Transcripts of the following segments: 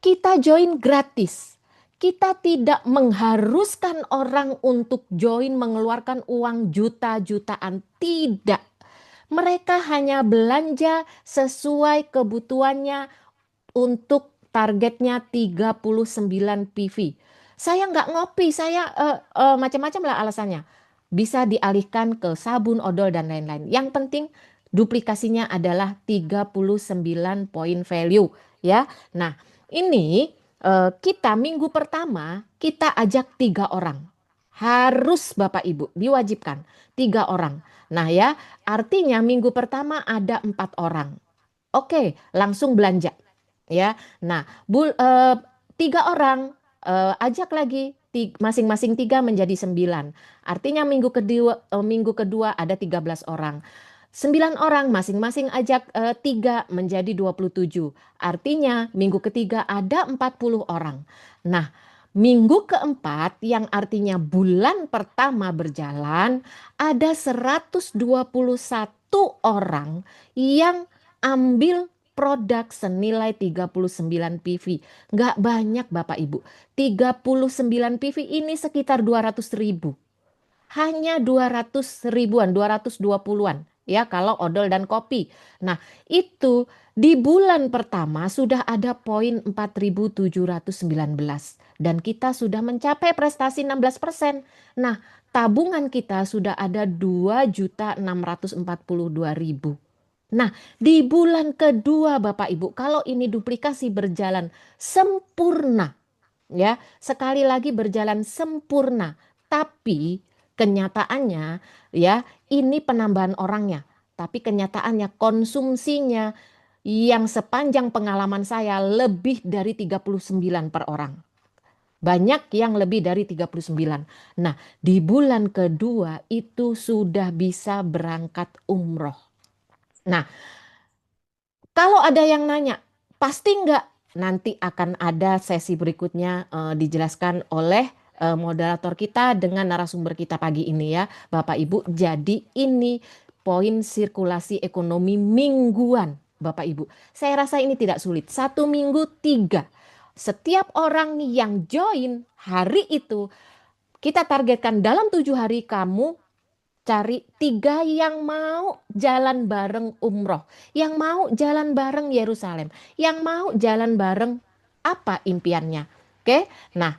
Kita join gratis. Kita tidak mengharuskan orang untuk join mengeluarkan uang juta-jutaan. Tidak. Mereka hanya belanja sesuai kebutuhannya untuk targetnya 39 PV. Saya nggak ngopi, saya macam-macam lah alasannya. Bisa dialihkan ke sabun, odol, dan lain-lain. Yang penting duplikasinya adalah 39 poin value ya. Nah, ini kita minggu pertama kita ajak 3 orang. Harus Bapak Ibu, diwajibkan 3 orang. Nah ya, artinya minggu pertama ada 4 orang. Oke, langsung belanja ya. Nah, 3 orang ajak lagi masing-masing 3 menjadi 9. Artinya minggu kedua ada 13 orang. 9 orang masing-masing ajak 3 menjadi 27. Artinya minggu ketiga ada 40 orang. Nah, minggu keempat yang artinya bulan pertama berjalan ada 121 orang yang ambil produk senilai 39 PV. Nggak banyak Bapak Ibu. 39 PV ini sekitar 200 ribu. Hanya 200 ribuan, 220-an ya kalau odol dan kopi. Nah, itu di bulan pertama sudah ada poin 4.719 dan kita sudah mencapai prestasi 16%. Nah, tabungan kita sudah ada 2.642.000. Nah, di bulan kedua Bapak Ibu, kalau ini duplikasi berjalan sempurna, ya, sekali lagi berjalan sempurna, tapi kenyataannya, ya, ini penambahan orangnya, tapi kenyataannya konsumsinya yang sepanjang pengalaman saya lebih dari 39 per orang. Banyak yang lebih dari 39. Nah, di bulan kedua itu sudah bisa berangkat umroh. Nah, kalau ada yang nanya, pasti nggak? Nanti akan ada sesi berikutnya dijelaskan oleh moderator kita dengan narasumber kita pagi ini ya, Bapak Ibu. Jadi ini poin sirkulasi ekonomi mingguan, Bapak Ibu. Saya rasa ini tidak sulit. 1 minggu 3. Setiap orang yang join hari itu, kita targetkan dalam 7 hari kamu cari 3 yang mau jalan bareng umroh, yang mau jalan bareng Yerusalem, yang mau jalan bareng apa impiannya. Oke, nah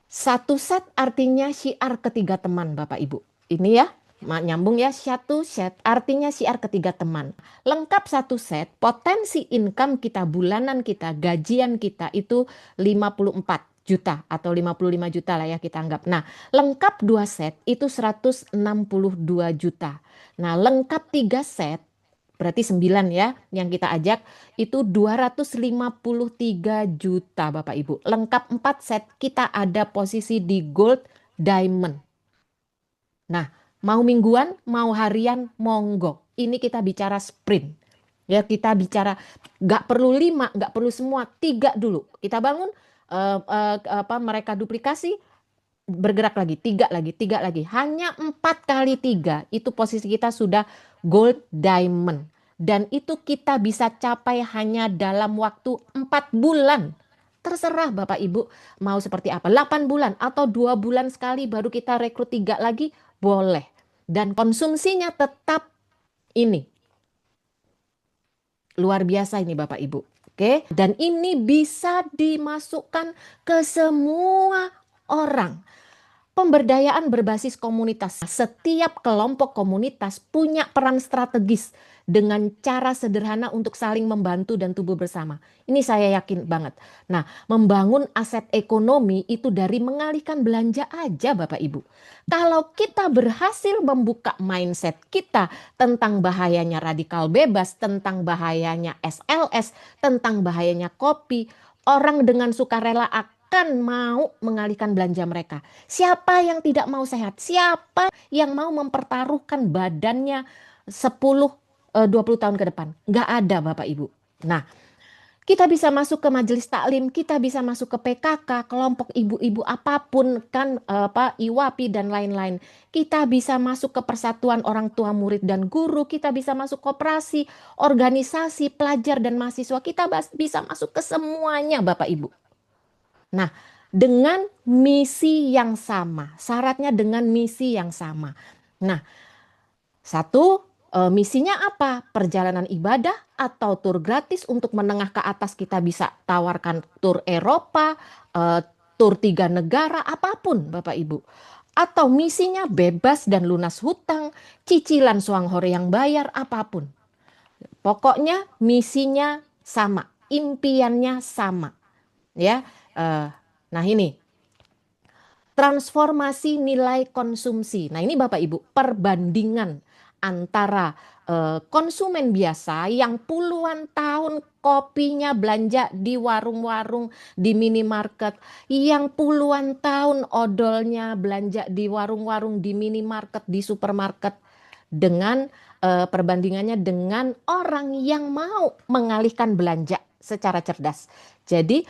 1 set artinya syiar ketiga teman Bapak Ibu. Ini ya, nyambung ya, 1 set artinya syiar ketiga teman. Lengkap 1 set, potensi income kita bulanan kita, gajian kita itu 54 juta atau 55 juta lah ya kita anggap. Nah, lengkap 2 set itu 162 juta. Nah, lengkap 3 set berarti 9 ya yang kita ajak itu 253 juta Bapak Ibu. Lengkap 4 set kita ada posisi di gold diamond. Nah, mau mingguan, mau harian, monggo. Ini kita bicara sprint. Ya, kita bicara nggak perlu 5, nggak perlu semua, 3 dulu. Kita bangun mereka duplikasi, bergerak lagi, 3 lagi, 3 lagi. Hanya 4 kali 3 itu posisi kita sudah gold diamond. Dan itu kita bisa capai hanya dalam waktu 4 bulan. Terserah Bapak Ibu mau seperti apa. 8 bulan atau 2 bulan sekali baru kita rekrut 3 lagi, boleh. Dan konsumsinya tetap ini. Luar biasa ini Bapak Ibu. Oke, dan ini bisa dimasukkan ke semua orang. Pemberdayaan berbasis komunitas. Setiap kelompok komunitas punya peran strategis dengan cara sederhana untuk saling membantu dan tumbuh bersama. Ini saya yakin banget. Nah, membangun aset ekonomi itu dari mengalihkan belanja aja Bapak Ibu. Kalau kita berhasil membuka mindset kita tentang bahayanya radikal bebas, tentang bahayanya SLS, tentang bahayanya kopi, orang dengan sukarela akan mau mengalihkan belanja mereka. Siapa yang tidak mau sehat? Siapa yang mau mempertaruhkan badannya 10 20 tahun ke depan? Nggak ada Bapak Ibu. Nah, Kita bisa masuk ke majelis taklim, kita bisa masuk ke PKK, kelompok ibu-ibu apapun kan apa IWAPI dan lain-lain. Kita bisa masuk ke persatuan orang tua murid dan guru, kita bisa masuk koperasi, organisasi pelajar dan mahasiswa, kita bisa masuk ke semuanya Bapak Ibu. Nah, dengan misi yang sama, syaratnya dengan misi yang sama. Nah, satu, misinya apa? Perjalanan ibadah atau tur gratis untuk menengah ke atas kita bisa tawarkan tur Eropa, eh, tur 3 negara, apapun Bapak Ibu. Atau misinya bebas dan lunas hutang, cicilan suanghore yang bayar, apapun. Pokoknya misinya sama, impiannya sama. Ya, Eh, nah ini transformasi nilai konsumsi. Nah, ini Bapak Ibu, perbandingan antara konsumen biasa yang puluhan tahun kopinya belanja di warung-warung, di minimarket, yang puluhan tahun odolnya belanja di warung-warung, di minimarket, di supermarket, dengan perbandingannya dengan orang yang mau mengalihkan belanja secara cerdas. Jadi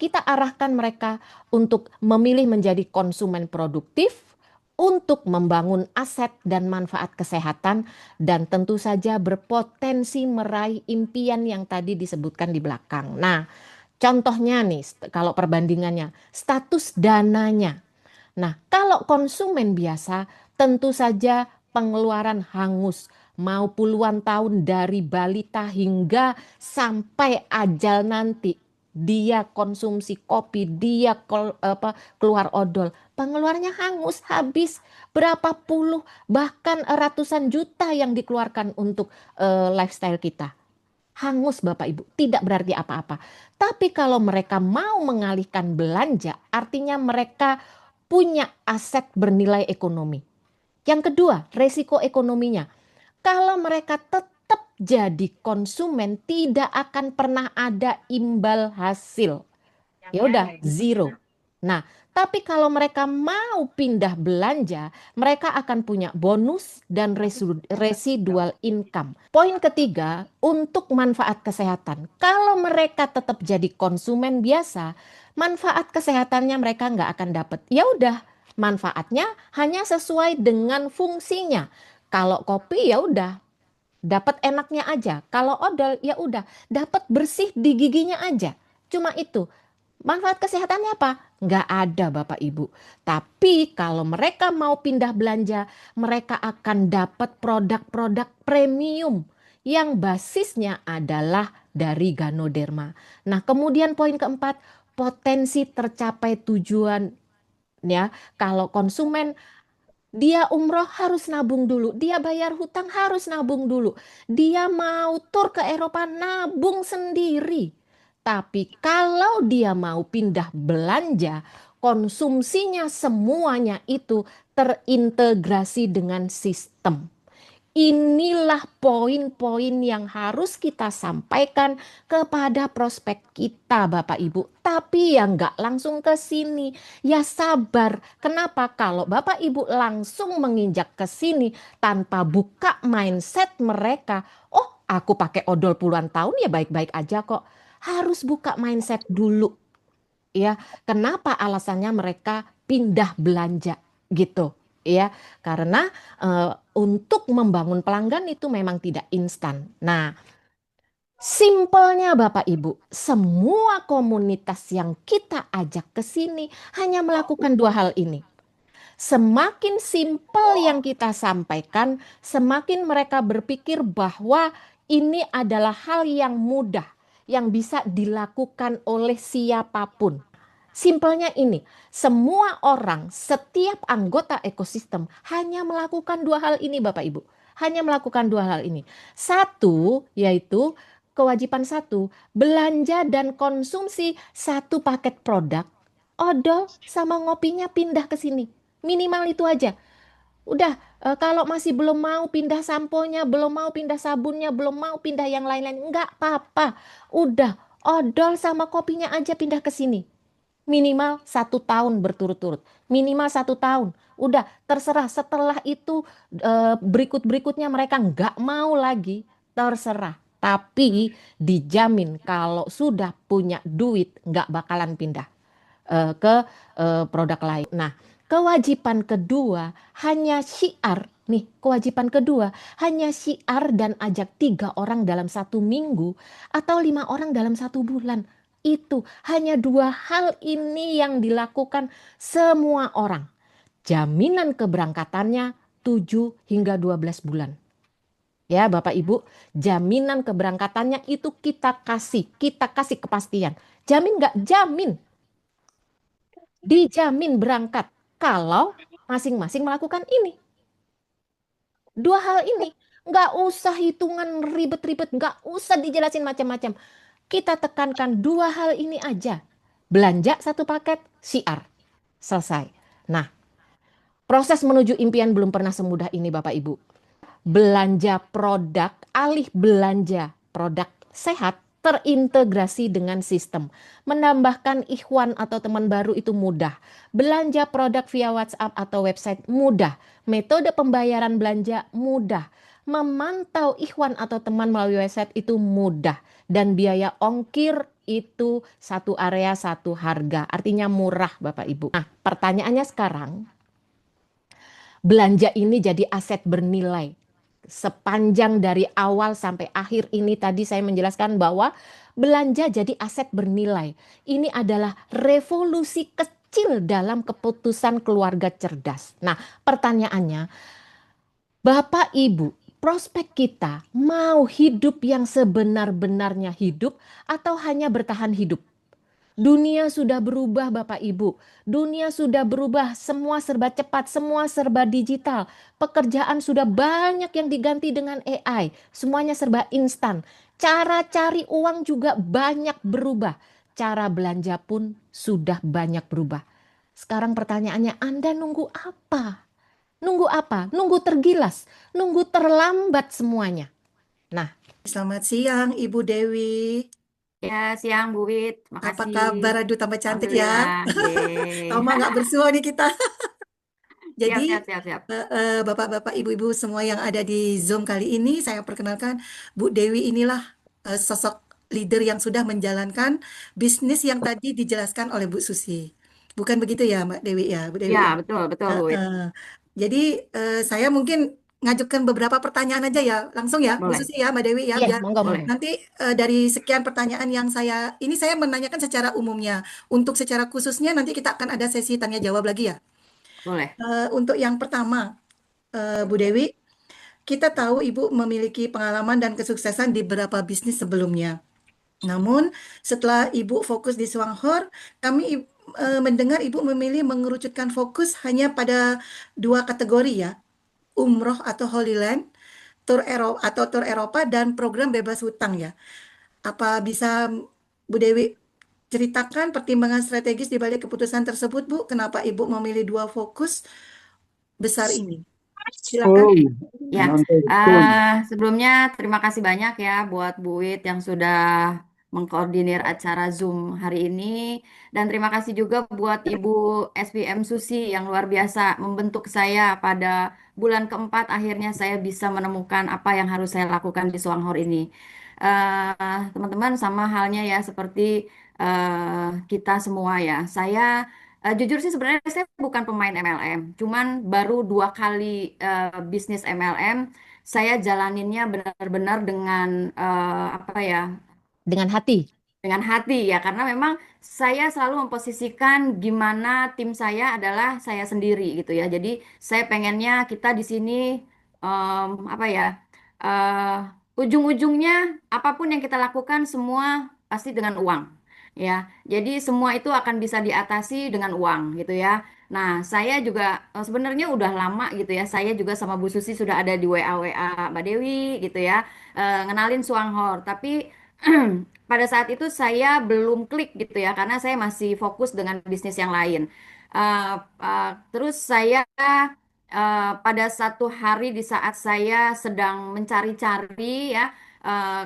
kita arahkan mereka untuk memilih menjadi konsumen produktif, untuk membangun aset dan manfaat kesehatan, dan tentu saja berpotensi meraih impian yang tadi disebutkan di belakang. Nah, contohnya nih, kalau perbandingannya, status dananya. Nah, kalau konsumen biasa, tentu saja pengeluaran hangus, mau puluhan tahun dari balita hingga sampai ajal nanti. Dia konsumsi kopi, dia keluar odol. Pengeluarannya hangus, habis berapa puluh, bahkan ratusan juta yang dikeluarkan untuk lifestyle kita. Hangus Bapak Ibu, tidak berarti apa-apa. Tapi kalau mereka mau mengalihkan belanja, artinya mereka punya aset bernilai ekonomi. Yang kedua, resiko ekonominya. Kalau mereka tetap jadi konsumen, tidak akan pernah ada imbal hasil. Ya udah, zero. Nah, tapi kalau mereka mau pindah belanja, mereka akan punya bonus dan residual income. Poin ketiga, untuk manfaat kesehatan. Kalau mereka tetap jadi konsumen biasa, manfaat kesehatannya mereka nggak akan dapat. Ya udah, manfaatnya hanya sesuai dengan fungsinya. Kalau kopi ya udah, dapat enaknya aja. Kalau odol ya udah, dapat bersih di giginya aja. Cuma itu. Manfaat kesehatannya apa? Nggak ada Bapak Ibu. Tapi kalau mereka mau pindah belanja, mereka akan dapat produk-produk premium yang basisnya adalah dari Ganoderma. Nah, kemudian poin keempat, potensi tercapai tujuan ya. Kalau konsumen dia umroh harus nabung dulu, dia bayar hutang harus nabung dulu, dia mau tur ke Eropa nabung sendiri. Tapi kalau dia mau pindah belanja, konsumsinya semuanya itu terintegrasi dengan sistem. Inilah poin-poin yang harus kita sampaikan kepada prospek kita, Bapak Ibu. Tapi ya nggak langsung ke sini. Ya sabar. Kenapa? Kalau Bapak Ibu langsung menginjak ke sini tanpa buka mindset mereka, oh aku pakai odol puluhan tahun ya baik-baik aja kok. Harus buka mindset dulu. Ya, kenapa alasannya mereka pindah belanja gitu? Ya, karena untuk membangun pelanggan itu memang tidak instan. Nah, simpelnya Bapak Ibu, semua komunitas yang kita ajak ke sini hanya melakukan dua hal ini. Semakin simpel yang kita sampaikan, semakin mereka berpikir bahwa ini adalah hal yang mudah, yang bisa dilakukan oleh siapapun. Simpelnya ini, semua orang, setiap anggota ekosistem hanya melakukan dua hal ini Bapak Ibu. Hanya melakukan dua hal ini. Satu, yaitu kewajiban satu, belanja dan konsumsi satu paket produk, odol sama ngopinya pindah ke sini. Minimal itu aja. Udah, kalau masih belum mau pindah samponya, belum mau pindah sabunnya, belum mau pindah yang lain-lain, enggak apa-apa. Udah, odol sama kopinya aja pindah ke sini. Minimal 1 tahun berturut-turut. Minimal 1 tahun. Udah, terserah. Setelah itu berikut-berikutnya mereka nggak mau lagi. Terserah. Tapi dijamin kalau sudah punya duit nggak bakalan pindah ke produk lain. Nah, kewajiban kedua hanya syiar. Nih, kewajiban kedua hanya syiar dan ajak 3 orang dalam 1 minggu atau 5 orang dalam 1 bulan. Itu hanya 2 hal ini yang dilakukan semua orang. Jaminan keberangkatannya 7 hingga 12 bulan. Ya, Bapak Ibu, jaminan keberangkatannya itu kita kasih kepastian. Jamin nggak? Jamin, dijamin berangkat kalau masing-masing melakukan ini. 2 hal ini. Nggak usah hitungan ribet-ribet, nggak usah dijelasin macam-macam. Kita tekankan 2 hal ini aja. Belanja 1 paket, siar. Selesai. Nah, proses menuju impian belum pernah semudah ini Bapak Ibu. Belanja produk, alih belanja produk sehat terintegrasi dengan sistem. Menambahkan ikhwan atau teman baru itu mudah. Belanja produk via WhatsApp atau website mudah. Metode pembayaran belanja mudah. Memantau ikhwan atau teman melalui website itu mudah. Dan biaya ongkir itu satu area satu harga. Artinya murah Bapak Ibu. Nah, pertanyaannya sekarang, belanja ini jadi aset bernilai. Sepanjang dari awal sampai akhir ini tadi saya menjelaskan bahwa belanja jadi aset bernilai. Ini adalah revolusi kecil dalam keputusan keluarga cerdas. Nah, pertanyaannya, Bapak Ibu, prospek kita mau hidup yang sebenar-benarnya hidup atau hanya bertahan hidup? Dunia sudah berubah Bapak Ibu. Dunia sudah berubah, semua serba cepat, semua serba digital. Pekerjaan sudah banyak yang diganti dengan AI. Semuanya serba instan. Cara cari uang juga banyak berubah. Cara belanja pun sudah banyak berubah. Sekarang pertanyaannya, Anda nunggu apa? Nunggu apa? Nunggu tergilas, nunggu terlambat semuanya. Nah, Selamat siang, Ibu Dewi. Ya, siang Bu Wit. Apa Makasih. kabar? Aduh, tambah cantik ya. Alhamdulillah. Yeay. Lama nggak bersua nih kita. Jadi, Siap, siap, siap, siap. Bapak-bapak, Ibu-ibu semua yang ada di Zoom kali ini, saya perkenalkan Bu Dewi inilah sosok leader yang sudah menjalankan bisnis yang tadi dijelaskan oleh Bu Susi. Bukan begitu ya, Mbak Dewi ya, Bu Dewi Ya, ya. betul, betul Eh, Bu Wit. eh. Jadi, saya mungkin ngajukan beberapa pertanyaan aja ya, langsung ya, Bu Boleh, Susi ya, Mbak Dewi ya, iya, biar monggo, monggo. boleh, nanti dari sekian pertanyaan yang ini saya menanyakan secara umumnya. Untuk secara khususnya nanti kita akan ada sesi tanya jawab lagi ya. boleh. Untuk yang pertama, Bu Dewi, kita tahu Ibu memiliki pengalaman dan kesuksesan di beberapa bisnis sebelumnya. Namun, setelah Ibu fokus di Swanghor, kami mendengar Ibu memilih mengerucutkan fokus hanya pada 2 kategori ya, umroh atau Holy Land, tur Eropa dan program bebas hutang ya. Apa bisa Bu Dewi ceritakan pertimbangan strategis di balik keputusan tersebut, Bu? Kenapa Ibu memilih 2 fokus besar ini? Silakan. Oh, Ya, non-tekun. sebelumnya terima kasih banyak ya buat Bu Wit yang sudah mengkoordinir acara Zoom hari ini. Dan terima kasih juga buat Ibu SPM Susi yang luar biasa membentuk saya pada bulan keempat. Akhirnya saya bisa menemukan apa yang harus saya lakukan di Suanghor ini. Teman-teman sama halnya ya seperti kita semua ya. Jujur sih sebenarnya saya bukan pemain MLM, cuman baru 2 kali bisnis MLM saya jalaninnya benar-benar dengan apa ya, Dengan hati. dengan hati ya, karena memang saya selalu memposisikan gimana tim saya adalah saya sendiri gitu ya. Jadi saya pengennya kita di sini apa ya, ujung-ujungnya apapun yang kita lakukan semua pasti dengan uang ya. Jadi semua itu akan bisa diatasi dengan uang gitu ya. Nah, saya juga sebenarnya udah lama gitu ya. Saya juga sama Bu Susi sudah ada di WA Mbak Dewi gitu ya. Ngenalin Suanghor, tapi pada saat itu saya belum klik gitu ya karena saya masih fokus dengan bisnis yang lain. Terus saya pada satu hari di saat saya sedang mencari-cari ya,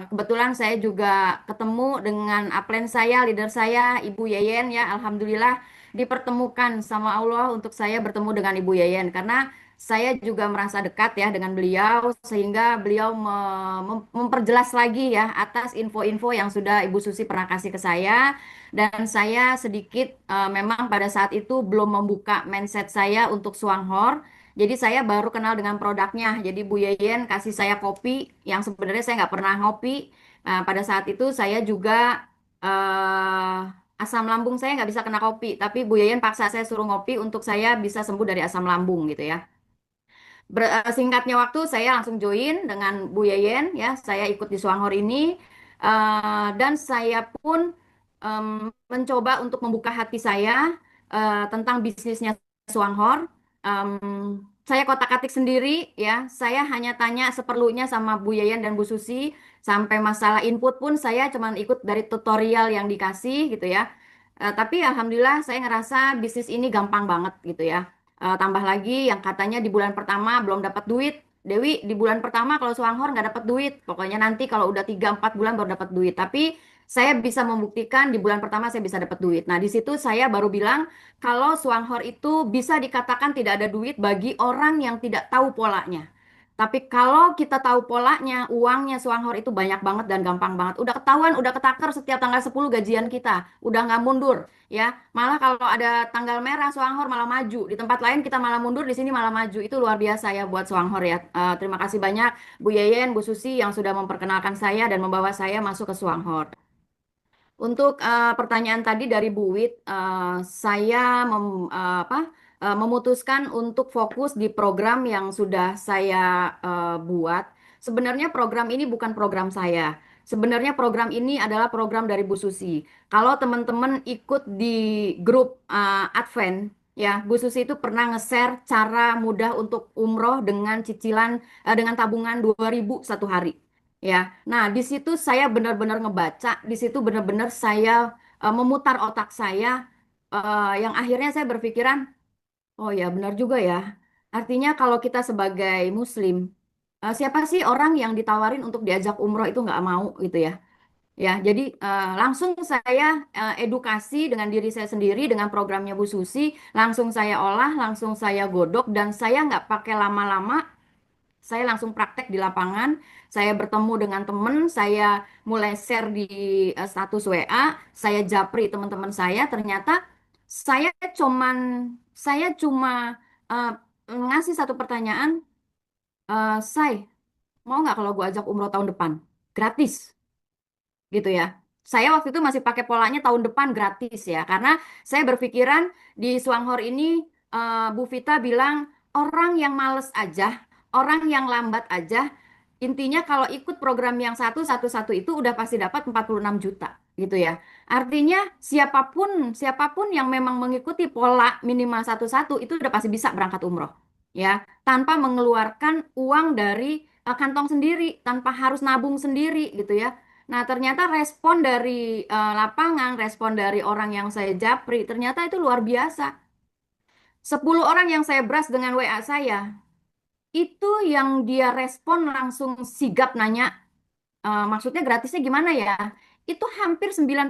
kebetulan saya juga ketemu dengan upline saya, leader saya, Ibu Yeyen ya, alhamdulillah dipertemukan sama Allah untuk saya bertemu dengan Ibu Yayan karena saya juga merasa dekat ya dengan beliau sehingga beliau memperjelas lagi ya atas info-info yang sudah Ibu Susi pernah kasih ke saya dan saya sedikit memang pada saat itu belum membuka mindset saya untuk Suanghor. Jadi saya baru kenal dengan produknya. Jadi Bu Yayan kasih saya kopi yang sebenarnya saya nggak pernah ngopi. Nah, pada saat itu saya juga asam lambung saya nggak bisa kena kopi, tapi Bu Yayan paksa saya suruh ngopi untuk saya bisa sembuh dari asam lambung gitu ya. Singkatnya waktu saya langsung join dengan Bu Yeyen ya, saya ikut di Suanghor ini dan saya pun mencoba untuk membuka hati saya tentang bisnisnya Suanghor. Saya kotak-katik sendiri ya, saya hanya tanya seperlunya sama Bu Yeyen dan Bu Susi, sampai masalah input pun saya cuman ikut dari tutorial yang dikasih gitu ya. Tapi alhamdulillah saya ngerasa bisnis ini gampang banget gitu ya. Tambah lagi yang katanya di bulan pertama belum dapat duit. Dewi, di bulan pertama kalau Suanghor nggak dapat duit. Pokoknya nanti kalau udah 3-4 bulan baru dapat duit. Tapi saya bisa membuktikan di bulan pertama saya bisa dapat duit. Nah, di situ saya baru bilang kalau Suanghor itu bisa dikatakan tidak ada duit bagi orang yang tidak tahu polanya. Tapi kalau kita tahu polanya, uangnya Suanghor itu banyak banget dan gampang banget. Udah ketahuan, udah ketakar setiap tanggal 10 gajian kita. Udah nggak mundur ya. Malah kalau ada tanggal merah Suanghor malah maju. Di tempat lain kita malah mundur, di sini malah maju. Itu luar biasa ya buat Suanghor ya. Terima kasih banyak Bu Yeyen, Bu Susi yang sudah memperkenalkan saya dan membawa saya masuk ke Suanghor. Untuk pertanyaan tadi dari Bu Wit, saya memutuskan untuk fokus di program yang sudah saya buat. Sebenarnya program ini bukan program saya. Sebenarnya program ini adalah program dari Bu Susi. Kalau teman-teman ikut di grup Advent, ya Bu Susi itu pernah nge-share cara mudah untuk umroh dengan cicilan dengan tabungan 2.000 satu hari. Ya, nah di situ saya benar-benar ngebaca, di situ benar-benar saya memutar otak saya, yang akhirnya saya berpikiran, oh ya benar juga ya. Artinya kalau kita sebagai Muslim, siapa sih orang yang ditawarin untuk diajak umroh itu nggak mau gitu ya? Ya, jadi langsung saya edukasi dengan diri saya sendiri dengan programnya Bu Susi, langsung saya olah, langsung saya godok dan saya nggak pakai lama-lama. Saya langsung praktek di lapangan, saya bertemu dengan teman, saya mulai share di status WA, saya japri teman-teman saya, ternyata saya cuman saya cuma eh, ngasih satu pertanyaan, Say, mau nggak kalau gue ajak umroh tahun depan? Gratis gitu ya. Saya waktu itu masih pakai polanya tahun depan gratis ya, karena saya berpikiran di Suanghor ini Bu Vita bilang orang yang males aja, orang yang lambat aja, intinya kalau ikut program yang satu itu udah pasti dapat 46 juta gitu ya. Artinya siapapun siapapun yang memang mengikuti pola minimal satu itu udah pasti bisa berangkat umroh ya, tanpa mengeluarkan uang dari kantong sendiri, tanpa harus nabung sendiri gitu ya. Nah, ternyata respon dari lapangan, respon dari orang yang saya japri, ternyata itu luar biasa. 10 orang yang saya beras dengan WA saya, itu yang dia respon langsung sigap nanya, maksudnya gratisnya gimana ya? Itu hampir 99%.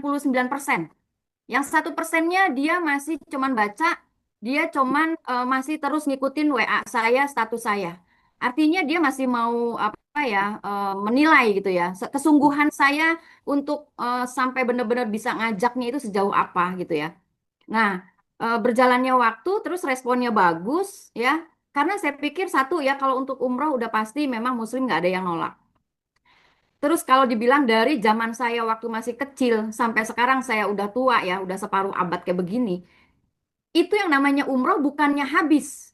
Yang 1%-nya dia masih cuman baca, dia cuman masih terus ngikutin WA saya, status saya. Artinya dia masih mau apa ya, menilai gitu ya, kesungguhan saya untuk sampai benar-benar bisa ngajaknya itu sejauh apa gitu ya. Nah, berjalannya waktu, terus responnya bagus ya, karena saya pikir satu ya, kalau untuk umroh udah pasti memang Muslim nggak ada yang nolak. Terus kalau dibilang dari zaman saya waktu masih kecil sampai sekarang saya udah tua ya, udah separuh abad kayak begini, itu yang namanya umroh bukannya habis.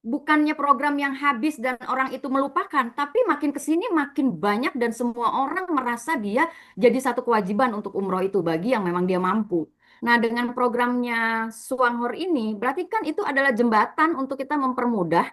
Bukannya program yang habis dan orang itu melupakan, tapi makin ke sini makin banyak dan semua orang merasa dia jadi satu kewajiban untuk umroh itu bagi yang memang dia mampu. Nah, dengan programnya Suanghor ini, berarti kan itu adalah jembatan untuk kita mempermudah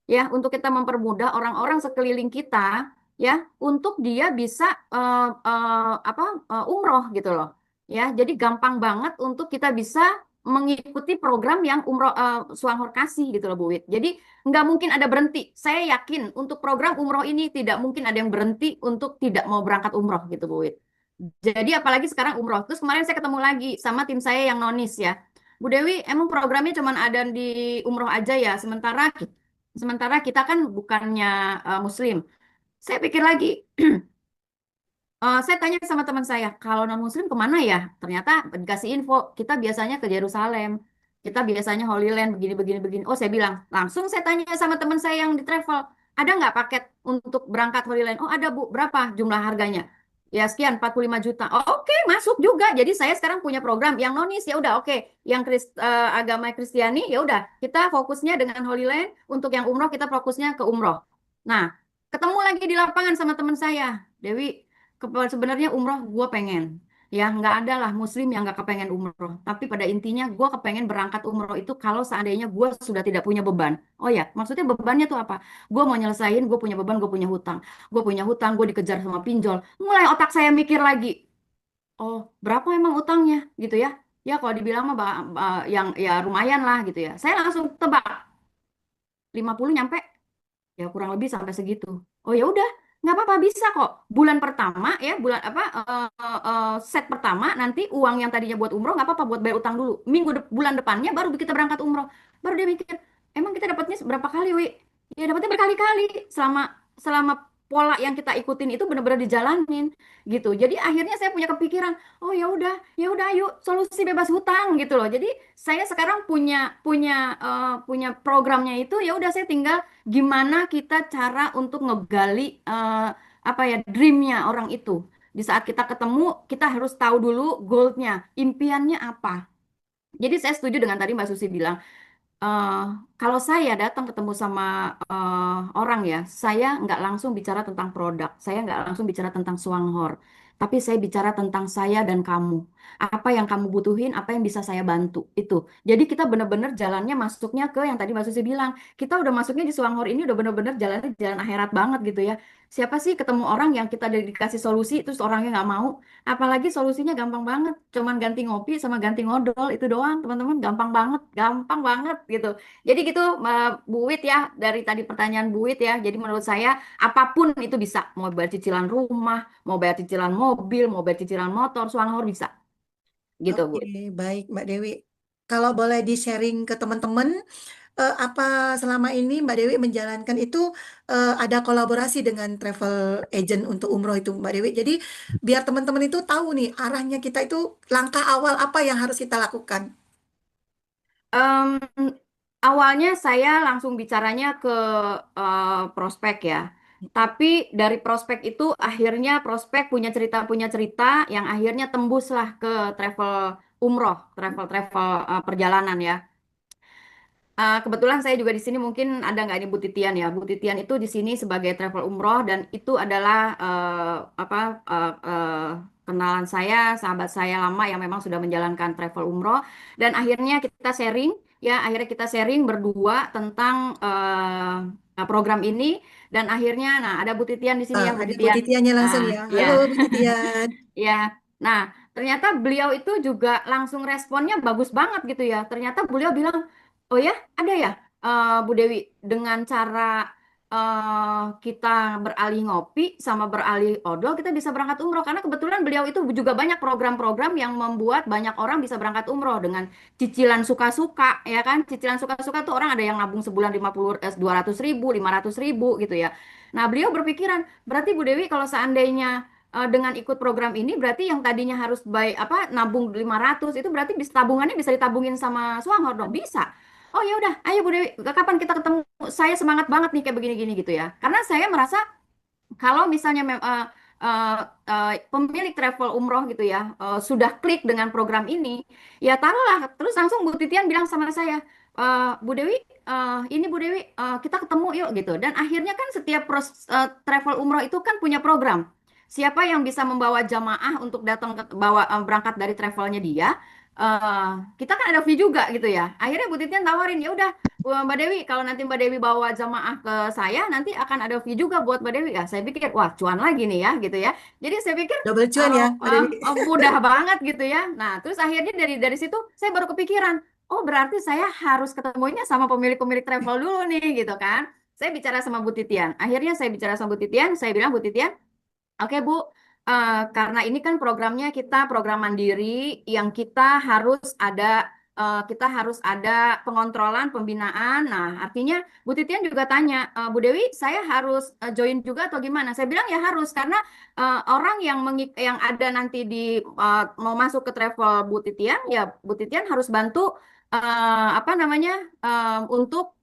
ya, untuk kita mempermudah orang-orang sekeliling kita ya untuk dia bisa apa umroh gitu loh ya. Jadi gampang banget untuk kita bisa mengikuti program yang umroh Suanghor kasih gitu loh Bu Wit. Jadi nggak mungkin ada berhenti. Saya yakin untuk program umroh ini tidak mungkin ada yang berhenti untuk tidak mau berangkat umroh gitu Bu Wit. Jadi apalagi sekarang umroh. Terus kemarin saya ketemu lagi sama tim saya yang nonis ya. Bu Dewi, emang programnya cuma ada di umroh aja ya? Sementara kita kan bukannya Muslim. Saya pikir lagi, saya tanya sama teman saya, kalau non-Muslim kemana ya? Ternyata dikasih info, kita biasanya ke Yerusalem, kita biasanya Holy Land, begini, begini, begini. Oh, saya bilang, langsung saya tanya sama teman saya yang di travel, ada nggak paket untuk berangkat Holy Land? Oh, ada Bu, berapa jumlah harganya? Ya, sekian, 45 juta. Oh, oke, masuk juga. Jadi saya sekarang punya program yang nonis, ya udah oke. Yang agama Kristiani, ya udah, kita fokusnya dengan Holy Land, untuk yang umroh kita fokusnya ke umroh. Nah, ketemu lagi di lapangan sama teman saya, Dewi, sebenarnya umroh gue pengen, ya nggak ada lah muslim yang nggak kepengen umroh, tapi pada intinya gue kepengen berangkat umroh itu kalau seandainya gue sudah tidak punya beban. Oh ya, maksudnya bebannya tuh apa? Gue mau nyelesain, gue punya beban, gue punya hutang, gue dikejar sama pinjol, mulai otak saya mikir lagi, oh berapa emang utangnya gitu ya. Ya kalau dibilang mah yang ya lumayan lah gitu ya, saya langsung tebak 50 nyampe, ya kurang lebih sampai segitu. Oh ya udah, nggak apa-apa, bisa kok. Bulan pertama ya, bulan apa set pertama nanti uang yang tadinya buat umroh nggak apa-apa, buat bayar utang dulu. Bulan depannya baru kita berangkat umroh. Baru dia mikir, emang kita dapatnya berapa kali, Wi? Ya dapatnya berkali-kali selama selama pola yang kita ikutin itu benar-benar dijalanin gitu. Jadi akhirnya saya punya kepikiran, oh ya udah, yuk solusi bebas hutang gitu loh. Jadi saya sekarang punya punya punya programnya itu, ya udah saya tinggal gimana kita cara untuk ngegali apa ya, dreamnya orang itu. Di saat kita ketemu, kita harus tahu dulu goalnya, impiannya apa. Jadi saya setuju dengan tadi Mbak Susi bilang, eh, kalau saya datang ketemu sama orang ya, saya nggak langsung bicara tentang produk, saya nggak langsung bicara tentang Swanghor, tapi saya bicara tentang saya dan kamu. Apa yang kamu butuhin, apa yang bisa saya bantu, itu. Jadi kita benar-benar jalannya masuknya ke yang tadi Mbak Susi bilang, kita udah masuknya di Swanghor ini udah benar-benar jalannya jalan akhirat banget gitu ya. Siapa sih ketemu orang yang kita udah dikasih solusi, terus orangnya nggak mau? Apalagi solusinya gampang banget, cuman ganti ngopi sama ganti ngodol itu doang, teman-teman, gampang banget gitu. Jadi gitu, Bu Wit ya, dari tadi pertanyaan Bu Wit ya. Jadi menurut saya apapun itu bisa, mau bayar cicilan rumah, mau bayar cicilan mobil, mau bayar cicilan motor, Swanghor bisa, gitu Bu Oke, Wit. baik Mbak Dewi. Kalau boleh di-sharing ke teman-teman, apa selama ini Mbak Dewi menjalankan itu ada kolaborasi dengan travel agent untuk umroh itu Mbak Dewi. Jadi biar teman-teman itu tahu nih arahnya kita itu langkah awal apa yang harus kita lakukan. Em, Awalnya saya langsung bicaranya ke prospek ya. Tapi dari prospek itu akhirnya prospek punya cerita yang akhirnya tembuslah ke travel umroh, travel perjalanan ya. Kebetulan saya juga di sini, mungkin ada nggak ini Bu Titian ya. Bu Titian itu di sini sebagai travel umroh, dan itu adalah apa kenalan saya, sahabat saya lama yang memang sudah menjalankan travel umroh, dan akhirnya kita sharing ya, akhirnya kita sharing berdua tentang program ini, dan akhirnya nah ada Bu Titian di sini ya, Bu Ada Bu Titian. Titiannya langsung Ah, ya. ya. Halo Bu Titian. Ya, nah ternyata beliau itu juga langsung responnya bagus banget gitu ya. Ternyata beliau bilang, oh ya, ada ya, Bu Dewi, dengan cara kita beralih ngopi sama beralih odol, kita bisa berangkat umroh. Karena kebetulan beliau itu juga banyak program-program yang membuat banyak orang bisa berangkat umroh dengan cicilan suka-suka, ya kan? Cicilan suka-suka tuh orang ada yang nabung sebulan 200 ribu, 500 ribu gitu ya. Nah, beliau berpikiran, berarti Bu Dewi kalau seandainya dengan ikut program ini berarti yang tadinya harus apa nabung 500, itu berarti tabungannya bisa ditabungin sama Swanghor dong, bisa. Oh ya udah, ayo Bu Dewi, kapan kita ketemu? Saya semangat banget nih kayak begini-gini gitu ya. Karena saya merasa kalau misalnya pemilik travel umroh gitu ya sudah klik dengan program ini, ya taruhlah terus langsung Bu Titian bilang sama saya, Bu Dewi, ini Bu Dewi, kita ketemu yuk gitu. Dan akhirnya kan setiap travel umroh itu kan punya program. Siapa yang bisa membawa jamaah untuk datang berangkat dari travelnya dia, eh, kita kan ada fee juga gitu ya. Akhirnya Bu Titian tawarin, ya udah, wah, Mbak Dewi, kalau nanti Mbak Dewi bawa jamaah ke saya, nanti akan ada fee juga buat Mbak Dewi. Ya, saya pikir, wah, cuan lagi nih ya, gitu ya. Jadi saya pikir Double cuan ya Mbak Dewi. mudah banget gitu ya. Nah, terus akhirnya dari situ saya baru kepikiran, oh berarti saya harus ketemunya sama pemilik-pemilik travel dulu nih, gitu kan. Saya bicara sama Bu Titian. Akhirnya saya bicara sama Bu Titian, saya bilang, Bu Titian, oke Bu, karena ini kan programnya kita program mandiri yang kita harus ada kita harus ada pengontrolan, pembinaan. Nah, artinya Bu Titian juga tanya, Bu Dewi, saya harus join juga atau gimana? Saya bilang ya harus, karena orang yang ada nanti mau masuk ke travel Bu Titian, ya Bu Titian harus bantu apa namanya untuk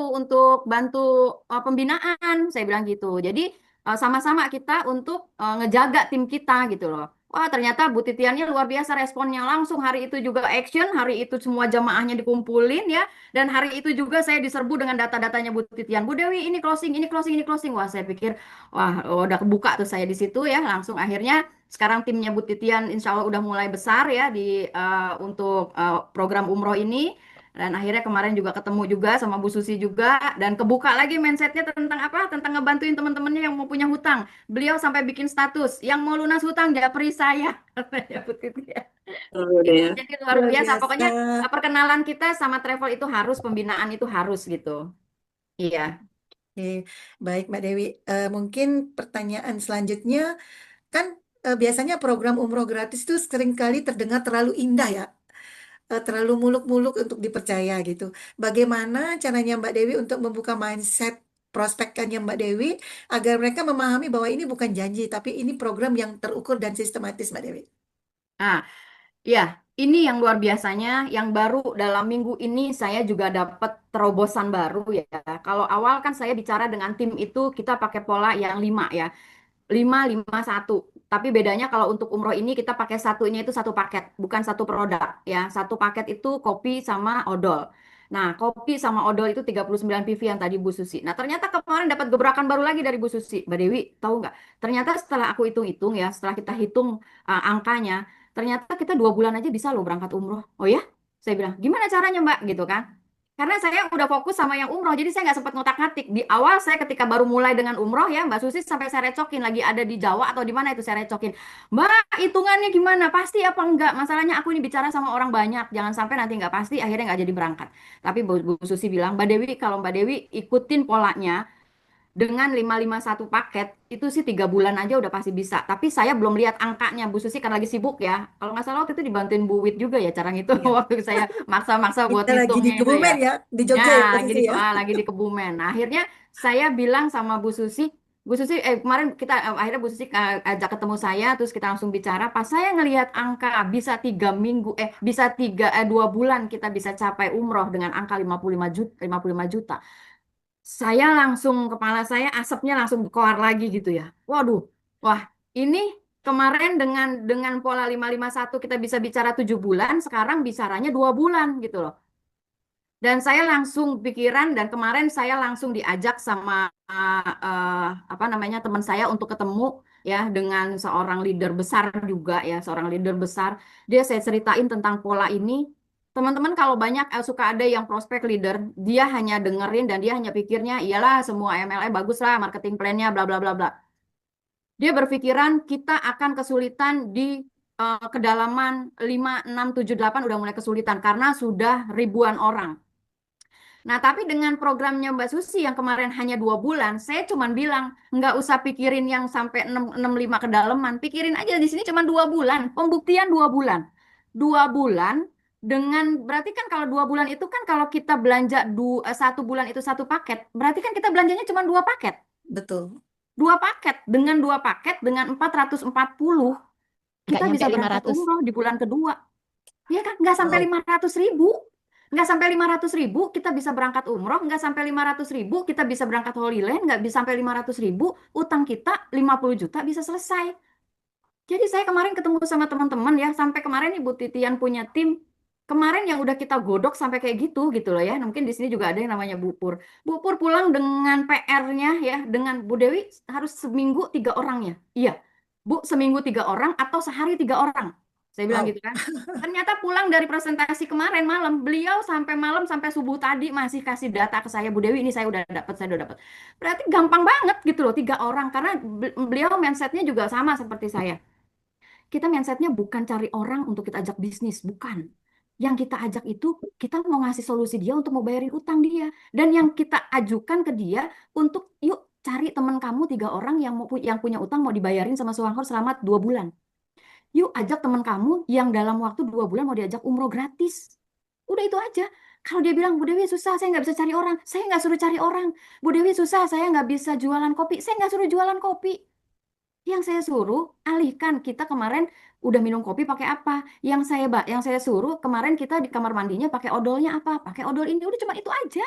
untuk bantu pembinaan. Saya bilang gitu. Jadi sama-sama kita untuk ngejaga tim kita gitu loh. Wah, ternyata Bu Titiannya luar biasa responnya, langsung hari itu juga action, hari itu semua jamaahnya dikumpulin ya, dan hari itu juga saya diserbu dengan data-datanya Bu Titian. Bu Dewi, ini closing, ini closing, ini closing. Wah, saya pikir, wah, udah kebuka tuh saya di situ ya, langsung akhirnya sekarang timnya Bu Titian insya Allah udah mulai besar ya untuk program umroh ini. Dan akhirnya kemarin juga ketemu juga sama Bu Susi juga, dan kebuka lagi mindsetnya tentang apa? Tentang ngebantuin teman-temannya yang mau punya hutang. Beliau sampai bikin status, yang mau lunas hutang japri saya. Katanya Bu Titian. Oh, Gitu. ya. Jadi luar Luar biasa. biasa. Pokoknya perkenalan kita sama travel itu harus, pembinaan itu harus gitu. Iya. Oke, baik Mbak Dewi. Mungkin pertanyaan selanjutnya kan biasanya program umroh gratis itu seringkali terdengar terlalu indah ya, terlalu muluk-muluk untuk dipercaya gitu. Bagaimana caranya Mbak Dewi untuk membuka mindset prospekannya Mbak Dewi agar mereka memahami bahwa ini bukan janji, tapi ini program yang terukur dan sistematis, Mbak Dewi? Nah, ya, ini yang luar biasanya, yang baru dalam minggu ini saya juga dapat terobosan baru ya. Kalau awal kan saya bicara dengan tim itu kita pakai pola yang 5 ya. 551. Tapi bedanya kalau untuk umroh ini kita pakai satunya itu satu paket, bukan satu produk ya. Satu paket itu kopi sama odol. Nah, kopi sama odol itu 39 PV yang tadi Bu Susi. Nah, ternyata kemarin dapat gebrakan baru lagi dari Bu Susi. Mbak Dewi, tahu nggak? Ternyata setelah aku hitung-hitung ya, setelah kita hitung angkanya, ternyata kita 2 bulan aja bisa loh berangkat umroh. Oh ya? Saya bilang, gimana caranya Mbak? Gitu kan. Karena saya udah fokus sama yang umroh, jadi saya nggak sempat ngotak-ngatik. Di awal saya ketika baru mulai dengan umroh ya, Mbak Susi sampai saya recokin, lagi ada di Jawa atau di mana itu saya recokin. Mbak, hitungannya gimana? Pasti apa enggak? Masalahnya aku ini bicara sama orang banyak, jangan sampai nanti nggak pasti, akhirnya nggak jadi berangkat. Tapi Bu Susi bilang, Mbak Dewi, kalau Mbak Dewi ikutin polanya, dengan 551 paket, itu sih 3 bulan aja udah pasti bisa. Tapi saya belum lihat angkanya, Bu Susi kan lagi sibuk ya. Kalau nggak salah waktu itu dibantuin Bu Wit juga ya cara ngitung Ya. waktu saya maksa-maksa buat Kita lagi di ngitungnya itu Kebumen ya. ya, di Jogja ya Ya, posisi ya. lagi di Kebumen. Nah, akhirnya saya bilang sama Bu Susi, kemarin kita akhirnya Bu Susi ajak ketemu saya, terus kita langsung bicara. Pas saya ngelihat angka bisa 3 minggu, bisa 2 bulan kita bisa capai umroh dengan angka 55 juta, 55 juta. Saya langsung, kepala saya asapnya langsung keluar lagi gitu ya. Waduh, wah ini kemarin dengan pola 551 kita bisa bicara 7 bulan, sekarang bicaranya 2 bulan gitu loh. Dan saya langsung pikiran, dan kemarin saya langsung diajak sama apa namanya teman saya untuk ketemu ya dengan seorang leader besar juga ya, seorang leader besar. Dia saya ceritain tentang pola ini. Teman-teman kalau banyak suka ada yang prospek leader, dia hanya dengerin dan dia hanya pikirnya iyalah semua MLM bagus lah, marketing plan-nya bla bla bla bla. Dia berpikiran kita akan kesulitan di kedalaman 5 6 7 8 udah mulai kesulitan karena sudah ribuan orang. Nah, tapi dengan programnya Mbak Susi yang kemarin hanya 2 bulan, saya cuma bilang, nggak usah pikirin yang sampai 65 kedalaman, pikirin aja di sini cuma 2 bulan, pembuktian 2 bulan. 2 bulan dengan, berarti kan kalau 2 bulan itu kan kalau kita belanja 1 bulan itu satu paket, berarti kan kita belanjanya cuma 2 paket. Betul. 2 paket, dengan 2 paket, dengan 440, Nggak kita nyampe bisa berangkat 500. umroh di bulan kedua. Ya kan, nggak sampai Wow. 500 ribu. Nggak sampai 500 ribu, kita bisa berangkat umroh. Nggak sampai 500 ribu, kita bisa berangkat Holy Land. Nggak bisa sampai 500 ribu, utang kita 50 juta bisa selesai. Jadi saya kemarin ketemu sama teman-teman ya, sampai kemarin Ibu Titian punya tim. Kemarin yang udah kita godok sampai kayak gitu gitu loh ya. Nah, mungkin di sini juga ada yang namanya Bu Pur. Bu Pur pulang dengan PR-nya ya, dengan Bu Dewi harus seminggu 3 orang ya. Iya, Bu seminggu 3 orang atau sehari 3 orang. Saya bilang Wow. gitu kan. Ternyata pulang dari presentasi kemarin malam, beliau sampai malam sampai subuh tadi masih kasih data ke saya, Bu Dewi ini saya udah dapat, saya udah dapat. Berarti gampang banget gitu loh 3 orang karena beliau mindsetnya juga sama seperti saya. Kita mindsetnya bukan cari orang untuk kita ajak bisnis, bukan. Yang kita ajak itu, kita mau ngasih solusi dia untuk mau bayarin utang dia. Dan yang kita ajukan ke dia untuk, yuk cari teman kamu 3 orang yang punya utang mau dibayarin sama Suangkor selama 2 bulan. Yuk ajak teman kamu yang dalam waktu 2 bulan mau diajak umroh gratis. Udah itu aja. Kalau dia bilang, Bu Dewi susah, saya nggak bisa cari orang. Saya nggak suruh cari orang. Bu Dewi susah, saya nggak bisa jualan kopi. Saya nggak suruh jualan kopi. Yang saya suruh alihkan kita kemarin udah minum kopi pakai apa? Yang saya suruh kemarin kita di kamar mandinya pakai odolnya apa? Pakai odol ini. Udah cuma itu aja.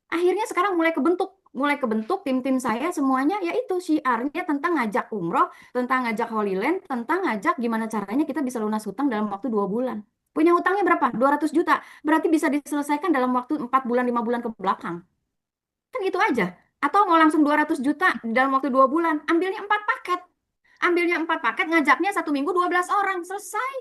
Akhirnya sekarang mulai kebentuk tim-tim saya semuanya yaitu syiarnya tentang ngajak umroh, tentang ngajak Holy Land, tentang ngajak gimana caranya kita bisa lunas hutang dalam waktu 2 bulan. Punya hutangnya berapa? 200 juta. Berarti bisa diselesaikan dalam waktu 4 bulan, 5 bulan ke belakang. Kan gitu aja. Atau mau langsung 200 juta dalam waktu 2 bulan. Ambilnya 4 paket. Ambilnya 4 paket, ngajaknya 1 minggu 12 orang. Selesai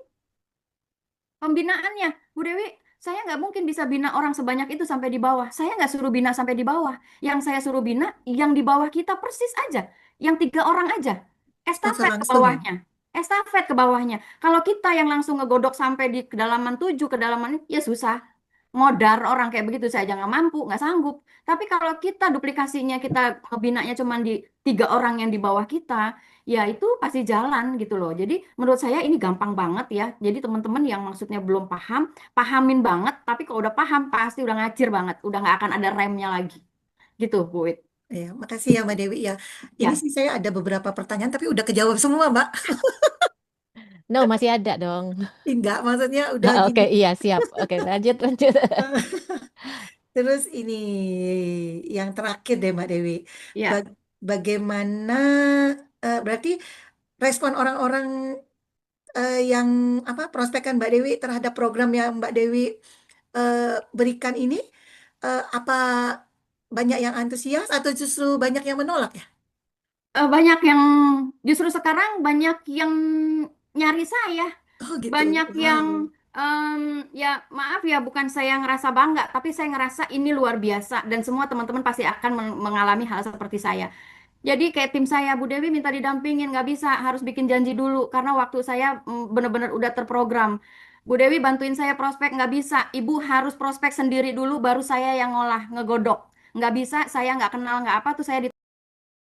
pembinaannya. Bu Dewi, saya nggak mungkin bisa bina orang sebanyak itu sampai di bawah. Saya nggak suruh bina sampai di bawah. Yang saya suruh bina, yang di bawah kita persis aja. Yang 3 orang aja. Sponsor Estafet ke langsung ya. bawahnya. Estafet ke bawahnya. Kalau kita yang langsung ngegodok sampai di kedalaman 7, kedalaman ini, ya susah. Modar orang kayak begitu saya jangan mampu, nggak sanggup. Tapi kalau kita duplikasinya, kita ngebinanya cuma di 3 orang yang di bawah kita, ya itu pasti jalan gitu loh. Jadi menurut saya ini gampang banget ya. Jadi teman-teman yang maksudnya belum paham, pahamin banget. Tapi kalau udah paham pasti udah ngacir banget, udah nggak akan ada remnya lagi. Gitu, Bu Wit. Ya, makasih ya Mbak Dewi ya. Ini Ya, sih saya ada beberapa pertanyaan tapi udah kejawab semua, Mbak. No, masih ada dong. Enggak, maksudnya udah Oke, gini. iya siap. Oke, lanjut, lanjut. Terus ini yang terakhir deh Mbak Dewi. ya. Ba- Bagaimana berarti respon orang-orang yang apa prospekan Mbak Dewi terhadap program yang Mbak Dewi berikan ini apa banyak yang antusias atau justru banyak yang menolak ya? Banyak yang justru sekarang banyak yang nyari saya. Oh gitu. Banyak yang Wow. ya maaf ya bukan saya ngerasa bangga tapi saya ngerasa ini luar biasa dan semua teman-teman pasti akan mengalami hal seperti saya. Jadi kayak tim saya Bu Dewi minta didampingin nggak bisa harus bikin janji dulu karena waktu saya benar-benar udah terprogram. Bu Dewi bantuin saya prospek nggak bisa. Ibu harus prospek sendiri dulu baru saya yang ngolah ngegodok. Nggak bisa saya nggak kenal nggak apa tuh saya